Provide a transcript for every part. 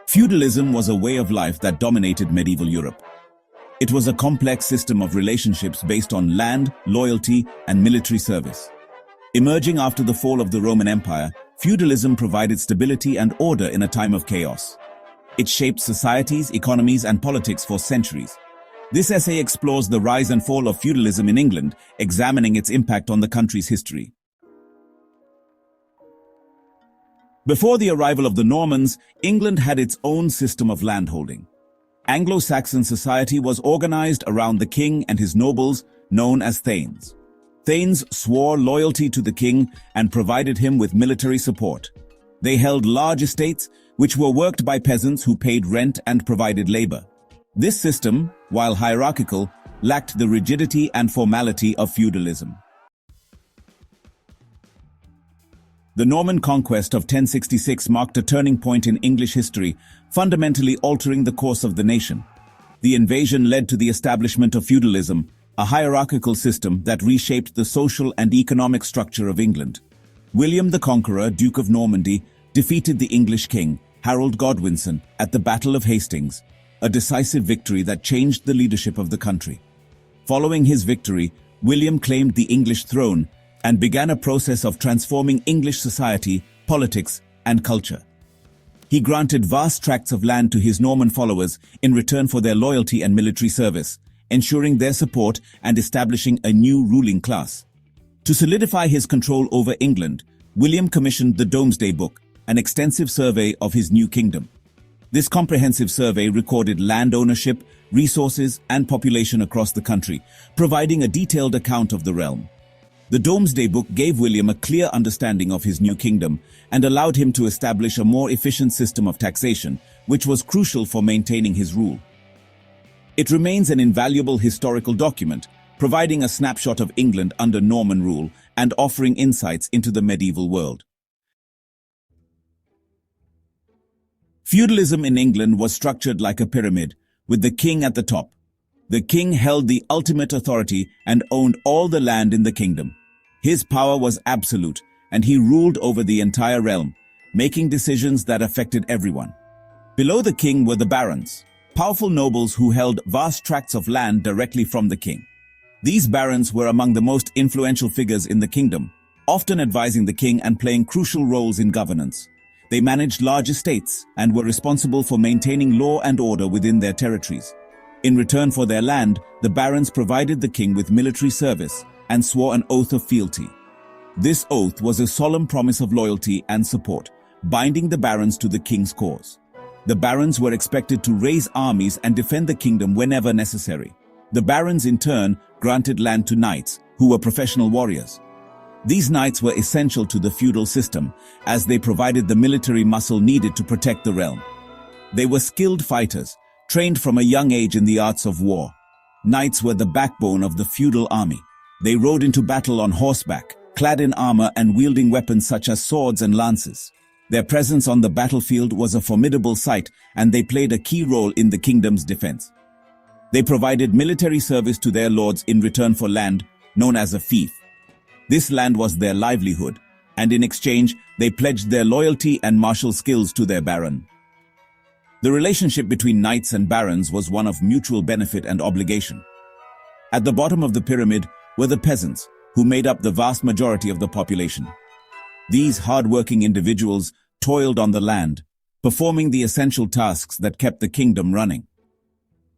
Feudalism was a way of life that dominated medieval Europe. It was a complex system of relationships based on land, loyalty, and military service. Emerging after the fall of the Roman Empire, feudalism provided stability and order in a time of chaos. It shaped societies, economies, and politics for centuries. This essay explores the rise and fall of feudalism in England, examining its impact on the country's history. Before the arrival of the Normans, England had its own system of landholding. Anglo-Saxon society was organized around the king and his nobles, known as thanes. Thanes swore loyalty to the king and provided him with military support. They held large estates, which were worked by peasants who paid rent and provided labor. This system, while hierarchical, lacked the rigidity and formality of feudalism. The Norman conquest of 1066 marked a turning point in English history, fundamentally altering the course of the nation. The invasion led to the establishment of feudalism, a hierarchical system that reshaped the social and economic structure of England. William the Conqueror, Duke of Normandy, defeated the English king, Harold Godwinson, at the Battle of Hastings, a decisive victory that changed the leadership of the country. Following his victory, William claimed the English throne and began a process of transforming English society, politics, and culture. He granted vast tracts of land to his Norman followers in return for their loyalty and military service, ensuring their support and establishing a new ruling class. To solidify his control over England, William commissioned the Domesday Book, an extensive survey of his new kingdom. This comprehensive survey recorded land ownership, resources, and population across the country, providing a detailed account of the realm. The Domesday Book gave William a clear understanding of his new kingdom and allowed him to establish a more efficient system of taxation, which was crucial for maintaining his rule. It remains an invaluable historical document, providing a snapshot of England under Norman rule and offering insights into the medieval world. Feudalism in England was structured like a pyramid, with the king at the top. The king held the ultimate authority and owned all the land in the kingdom. His power was absolute, and he ruled over the entire realm, making decisions that affected everyone. Below the king were the barons, powerful nobles who held vast tracts of land directly from the king. These barons were among the most influential figures in the kingdom, often advising the king and playing crucial roles in governance. They managed large estates and were responsible for maintaining law and order within their territories. In return for their land, the barons provided the king with military service and swore an oath of fealty. This oath was a solemn promise of loyalty and support, binding the barons to the king's cause. The barons were expected to raise armies and defend the kingdom whenever necessary. The barons, in turn, granted land to knights, who were professional warriors. These knights were essential to the feudal system, as they provided the military muscle needed to protect the realm. They were skilled fighters, trained from a young age in the arts of war. Knights were the backbone of the feudal army. They rode into battle on horseback, clad in armor and wielding weapons such as swords and lances. Their presence on the battlefield was a formidable sight, and they played a key role in the kingdom's defense. They provided military service to their lords in return for land, known as a fief. This land was their livelihood, and in exchange, they pledged their loyalty and martial skills to their baron. The relationship between knights and barons was one of mutual benefit and obligation. At the bottom of the pyramid were the peasants, who made up the vast majority of the population. These hard-working individuals toiled on the land, performing the essential tasks that kept the kingdom running.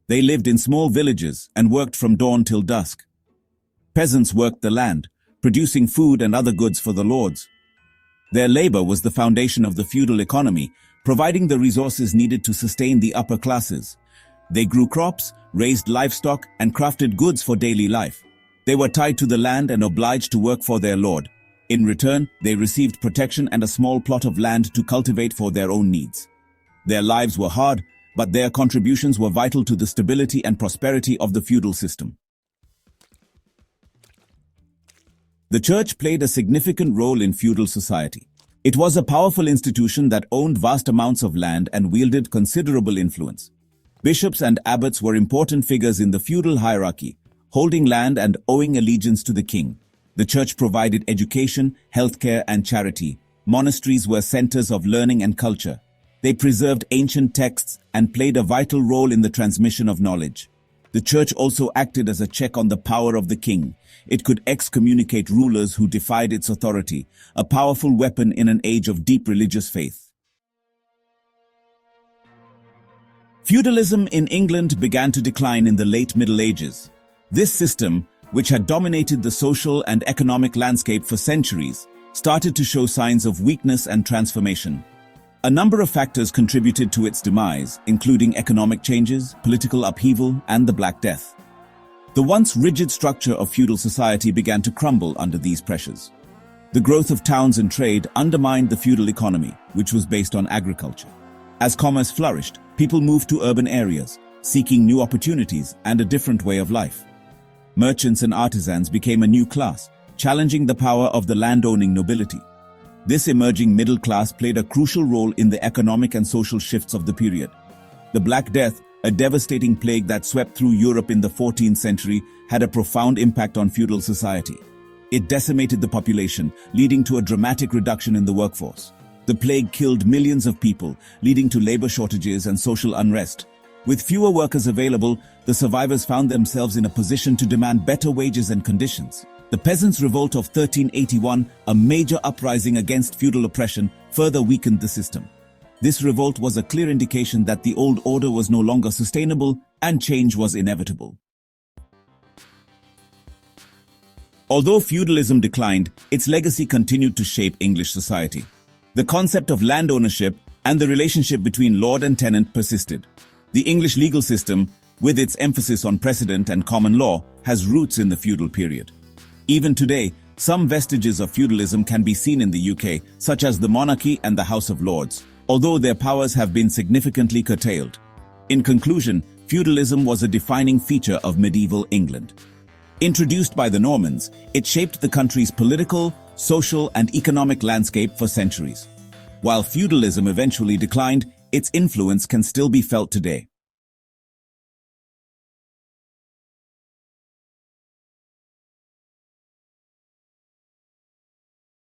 They lived in small villages and worked from dawn till dusk. Peasants worked the land, producing food and other goods for the lords. Their labor was the foundation of the feudal economy, providing the resources needed to sustain the upper classes. They grew crops, raised livestock, and crafted goods for daily life. They were tied to the land and obliged to work for their lord. In return, they received protection and a small plot of land to cultivate for their own needs. Their lives were hard, but their contributions were vital to the stability and prosperity of the feudal system. The church played a significant role in feudal society. It was a powerful institution that owned vast amounts of land and wielded considerable influence. Bishops and abbots were important figures in the feudal hierarchy, holding land and owing allegiance to the king. The church provided education, healthcare, and charity. Monasteries were centers of learning and culture. They preserved ancient texts and played a vital role in the transmission of knowledge. The church also acted as a check on the power of the king. It could excommunicate rulers who defied its authority, a powerful weapon in an age of deep religious faith. Feudalism in England began to decline in the late Middle Ages. This system, which had dominated the social and economic landscape for centuries, started to show signs of weakness and transformation. A number of factors contributed to its demise, including economic changes, political upheaval, and the Black Death. The once rigid structure of feudal society began to crumble under these pressures. The growth of towns and trade undermined the feudal economy, which was based on agriculture. As commerce flourished, people moved to urban areas, seeking new opportunities and a different way of life. Merchants and artisans became a new class, challenging the power of the landowning nobility. This emerging middle class played a crucial role in the economic and social shifts of the period. The Black Death, a devastating plague that swept through Europe in the 14th century, had a profound impact on feudal society. It decimated the population, leading to a dramatic reduction in the workforce. The plague killed millions of people, leading to labor shortages and social unrest. With fewer workers available, the survivors found themselves in a position to demand better wages and conditions. The Peasants' Revolt of 1381, a major uprising against feudal oppression, further weakened the system. This revolt was a clear indication that the old order was no longer sustainable and change was inevitable. Although feudalism declined, its legacy continued to shape English society. The concept of land ownership and the relationship between lord and tenant persisted. The English legal system, with its emphasis on precedent and common law, has roots in the feudal period. Even today, some vestiges of feudalism can be seen in the UK, such as the monarchy and the House of Lords, although their powers have been significantly curtailed. In conclusion, feudalism was a defining feature of medieval England. Introduced by the Normans, it shaped the country's political, social, and economic landscape for centuries. While feudalism eventually declined, its influence can still be felt today.